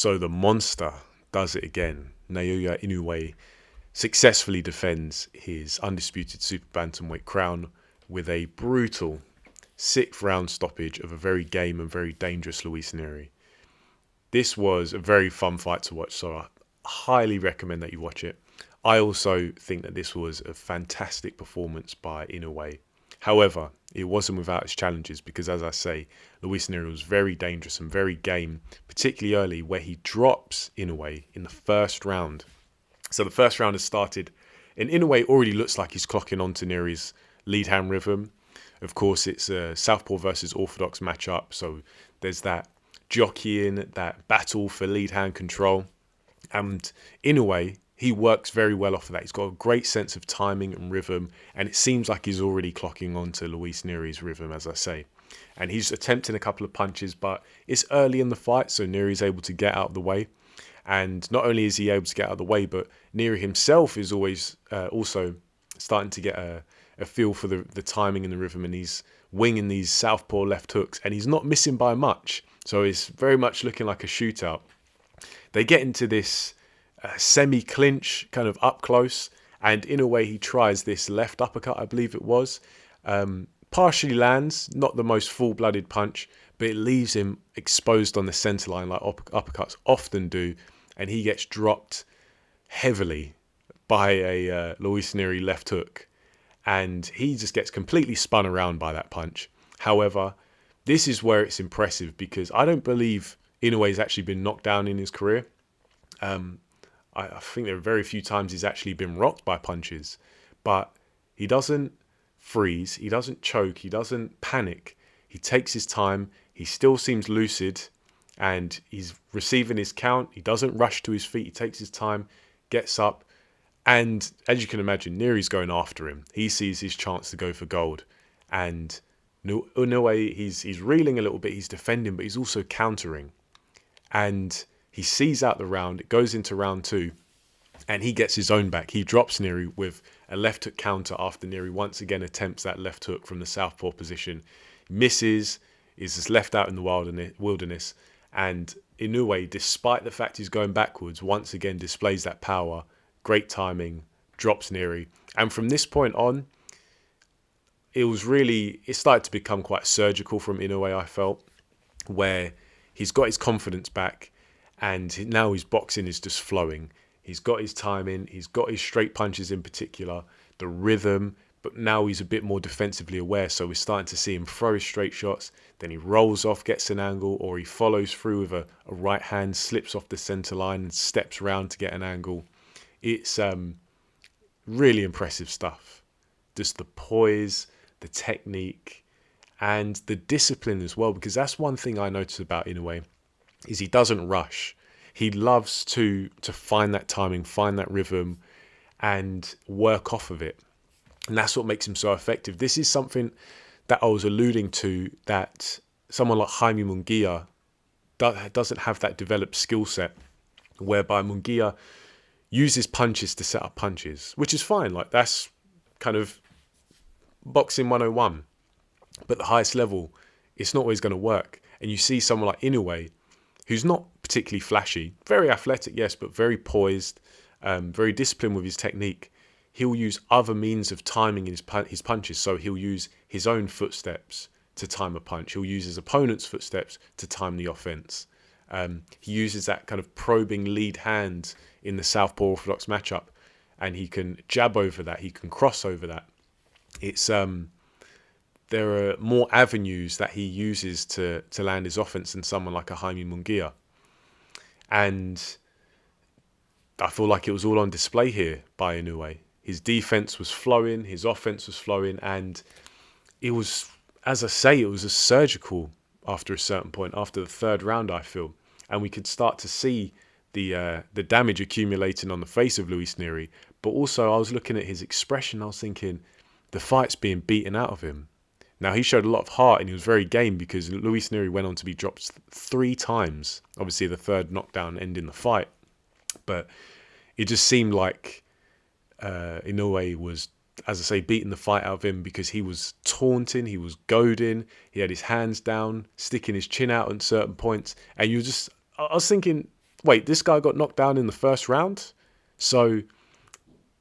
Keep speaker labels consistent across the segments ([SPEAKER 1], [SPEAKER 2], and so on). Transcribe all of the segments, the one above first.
[SPEAKER 1] So the monster does it again. Naoya Inoue successfully defends his undisputed super bantamweight crown with a brutal 6th round stoppage of a very game and very dangerous Luis Nery. This was a very fun fight to watch, so I highly recommend that you watch it. I also think that this was a fantastic performance by Inoue. However, it wasn't without its challenges because, as I say, Luis Nery was very dangerous and very game, particularly early, where he drops Inoue in the first round. So the first round has started, and Inoue already looks like he's clocking on to Nery's lead hand rhythm. Of course, it's a Southpaw versus Orthodox matchup, so there's that jockeying, that battle for lead hand control. And Inoue, he works very well off of that. He's got a great sense of timing and rhythm, and it seems like he's already clocking on to Luis Nery's rhythm, as I say. And he's attempting a couple of punches, but it's early in the fight, so Nery's able to get out of the way. And not only is he able to get out of the way, but Nery himself is always also starting to get a feel for the timing and the rhythm, and he's winging these southpaw left hooks, and he's not missing by much. So it's very much looking like a shootout. They get into this semi-clinch, kind of up close, and in a way he tries this left uppercut, I believe it was. Partially lands, not the most full-blooded punch, but it leaves him exposed on the center line like uppercuts often do, and he gets dropped heavily by a Luis Nery left hook, and he just gets completely spun around by that punch. However, this is where it's impressive because I don't believe Inoue's actually been knocked down in his career. I think there are very few times he's actually been rocked by punches, but he doesn't freeze, he doesn't choke, he doesn't panic. He takes his time, he still seems lucid, and he's receiving his count. He doesn't rush to his feet, he takes his time, gets up, and as you can imagine, Nery's going after him. He sees his chance to go for gold, and Inoue, he's reeling a little bit, he's defending, but he's also countering. And he sees out the round, it goes into round 2, and he gets his own back. He drops Nery with a left hook counter after Nery once again attempts that left hook from the southpaw position. Misses, is just left out in the wilderness, and Inoue, despite the fact he's going backwards, once again displays that power, great timing, drops Nery. And from this point on, it started to become quite surgical from Inoue, I felt, where he's got his confidence back, and now his boxing is just flowing. He's got his timing, he's got his straight punches in particular, the rhythm, but now he's a bit more defensively aware, so we're starting to see him throw his straight shots, then he rolls off, gets an angle, or he follows through with a right hand, slips off the center line and steps round to get an angle. It's really impressive stuff. Just the poise, the technique, and the discipline as well, because that's one thing I noticed about Inoue, is he doesn't rush. He loves to find that timing, find that rhythm, and work off of it. And that's what makes him so effective. This is something that I was alluding to, that someone like Jaime Munguia doesn't have that developed skill set, whereby Munguia uses punches to set up punches, which is fine. Like, that's kind of boxing 101. But the highest level, it's not always going to work. And you see someone like Inoue, who's not particularly flashy, very athletic, yes, but very poised, very disciplined with his technique. He'll use other means of timing his punches. So he'll use his own footsteps to time a punch. He'll use his opponent's footsteps to time the offense. He uses that kind of probing lead hand in the southpaw orthodox matchup, and he can jab over that. He can cross over that. It's there are more avenues that he uses to land his offense than someone like a Jaime Munguia. And I feel like it was all on display here by Inoue. His defense was flowing, his offense was flowing, and it was, as I say, it was a surgical after a certain point, after the third round, I feel. And we could start to see the damage accumulating on the face of Luis Nery. But also, I was looking at his expression, I was thinking, the fight's being beaten out of him. Now, he showed a lot of heart and he was very game, because Luis Nery went on to be dropped 3 times. Obviously, the third knockdown ending the fight. But it just seemed like Inoue was, as I say, beating the fight out of him, because he was taunting, he was goading, he had his hands down, sticking his chin out at certain points. And I was thinking, wait, this guy got knocked down in the first round? So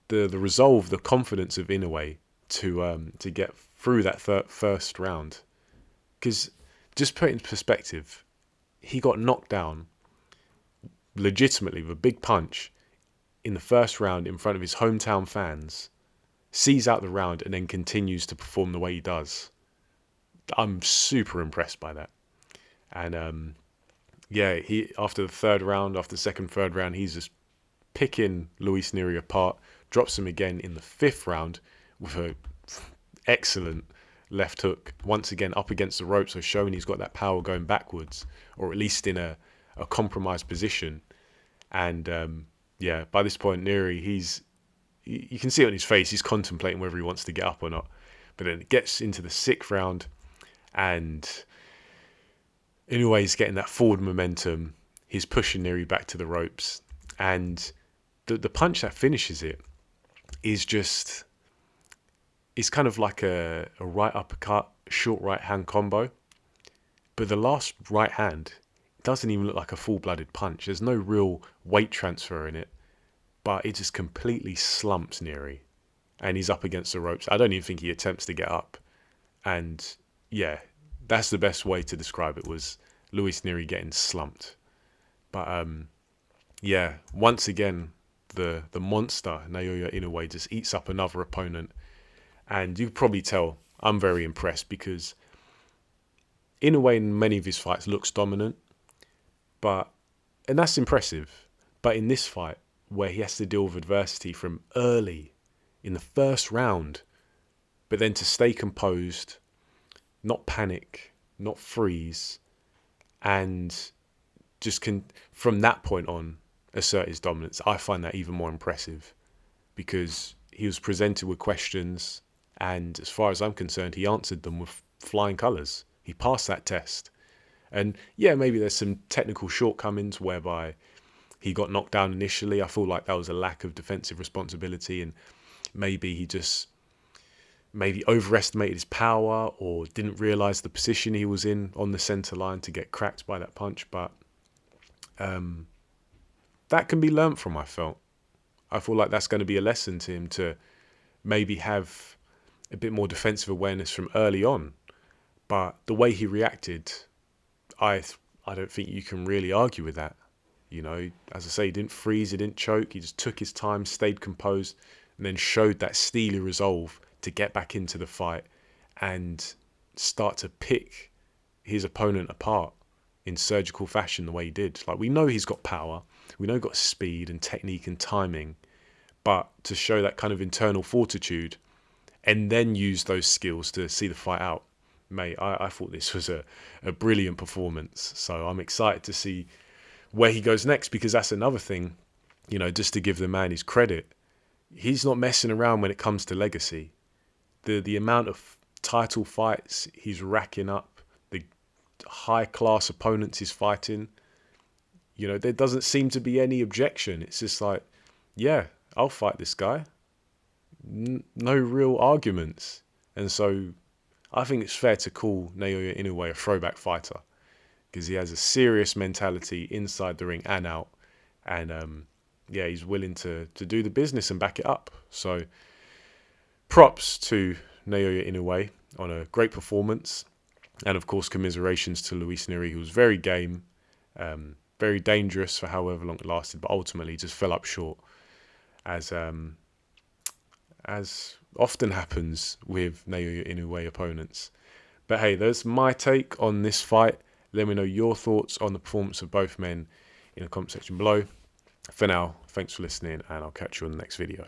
[SPEAKER 1] the resolve, the confidence of Inoue to get through that first round. Because just put it in perspective, he got knocked down legitimately with a big punch in the first round in front of his hometown fans, sees out the round, and then continues to perform the way he does. I'm super impressed by that. And yeah, he after the second, third round, he's just picking Luis Nery apart, drops him again in the fifth round with a excellent left hook, once again up against the ropes, so showing he's got that power going backwards, or at least in a compromised position. And yeah, by this point, Nery, you can see it on his face, he's contemplating whether he wants to get up or not. But then it gets into the sixth round, and Inoue's getting that forward momentum. He's pushing Nery back to the ropes, and the punch that finishes it is just, it's kind of like a right uppercut, short right hand combo. But the last right hand doesn't even look like a full-blooded punch. There's no real weight transfer in it, but it just completely slumps Nery, and he's up against the ropes. I don't even think he attempts to get up. And yeah, that's the best way to describe it, was Luis Nery getting slumped. But yeah, once again, the monster Naoya Inoue just eats up another opponent. And you can probably tell I'm very impressed, because Inoue in many of his fights looks dominant, and that's impressive. But in this fight, where he has to deal with adversity from early in the first round, but then to stay composed, not panic, not freeze, and just can, from that point on, assert his dominance, I find that even more impressive, because he was presented with questions, and as far as I'm concerned, he answered them with flying colours. He passed that test. And yeah, maybe there's some technical shortcomings whereby he got knocked down initially. I feel like that was a lack of defensive responsibility, and maybe he just overestimated his power, or didn't realise the position he was in on the centre line to get cracked by that punch. But that can be learnt from, I felt. I feel like that's going to be a lesson to him, to maybe have a bit more defensive awareness from early on. But the way he reacted, I don't think you can really argue with that. You know, as I say, he didn't freeze, he didn't choke, he just took his time, stayed composed, and then showed that steely resolve to get back into the fight and start to pick his opponent apart in surgical fashion the way he did. Like, we know he's got power, we know he's got speed and technique and timing, but to show that kind of internal fortitude and then use those skills to see the fight out, mate, I thought this was a brilliant performance. So I'm excited to see where he goes next, because that's another thing, you know, just to give the man his credit. He's not messing around when it comes to legacy. The amount of title fights he's racking up, the high-class opponents he's fighting, you know, there doesn't seem to be any objection. It's just like, yeah, I'll fight this guy. No real arguments. And so I think it's fair to call Naoya Inoue a throwback fighter, because he has a serious mentality inside the ring and out. And yeah, he's willing to do the business and back it up. So props to Naoya Inoue on a great performance. And of course, commiserations to Luis Nery, who was very game, very dangerous for however long it lasted, but ultimately just fell up short, as often happens with Naoya Inoue opponents. But hey, that's my take on this fight. Let me know your thoughts on the performance of both men in the comment section below. For now, thanks for listening, and I'll catch you on the next video.